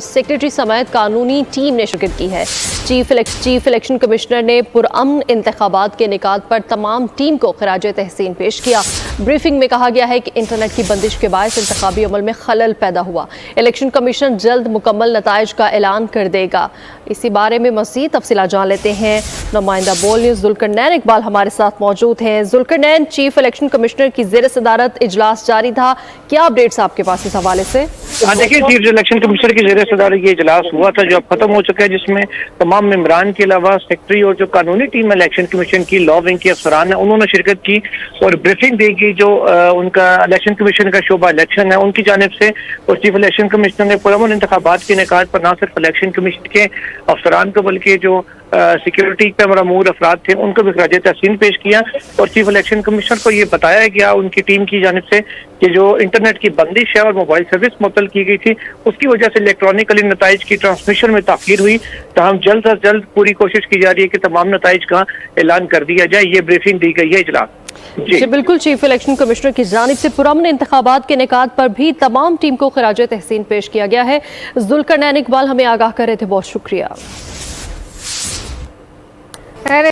Secretary समेत कानूनी team ने शिरकत की है। चीफ इलेक्शन कमिश्नर ने पुरअमन इंतखाबात के निकात पर तमाम टीम को खराजे तहसीन पेश किया। ब्रीफिंग में कहा गया है कि इंटरनेट की बंदिश के बायस इंतखाबी अमल में खलल पैदा हुआ। इलेक्शन कमीशन जल्द मुकम्मल नताइज का ऐलान कर देगा। इसी बारे में मज़ीद तफसीलात जान लेते हैं। नुमाइंदा बोल न्यूज़ जुल्करनैन इकबाल हमारे साथ मौजूद हैं। जुल्करनैन, चीफ इलेक्शन कमिश्नर की ज़ेर सदारत इजलास जारी था, क्या अपडेट्स आपके पास इस हवाले से? देखिए, चीफ इलेक्शन कमिश्नर की ज़ेर सदारत ये इजलास हुआ था जो अब खत्म हो चुका है, जिसमें तमाम मेंबरान के अलावा सेक्रेटरी और जो कानूनी टीम इलेक्शन कमीशन की लॉ विंग के अफसरान है उन्होंने शिरकत की और ब्रीफिंग दी गई। जो उनका इलेक्शन कमीशन का शोबा इलेक्शन है उनकी जानिब से, और चीफ इलेक्शन कमिश्नर ने पुरअमन इंतखाबात के निकात पर न सिर्फ इलेक्शन कमीशन के अफसरान को बल्कि जो सिक्योरिटी पे मरमूर अफराद थे उनको भी खराज तहसीन पेश किया। और चीफ इलेक्शन कमिश्नर को ये बताया गया उनकी टीम की जानिब से कि जो इंटरनेट की बंदिश है और मोबाइल सर्विस मुअत्तल की गई थी उसकी वजह से इलेक्ट्रॉनिकली नताइज की ट्रांसमिशन में ताखीर हुई। तो हम जल्द से जल्द पूरी कोशिश की जा रही है कि तमाम नताइज का ऐलान कर दिया जाए। ये ब्रीफिंग दी गई है इजलास जी बिल्कुल। चीफ इलेक्शन कमिश्नर की जानिब से पुरअमन इंतखाबात के निकात पर भी तमाम टीम को खराज तहसीन पेश किया गया है। जुल्करनैन इकबाल हमें आगाह कर रहे थे, बहुत शुक्रिया।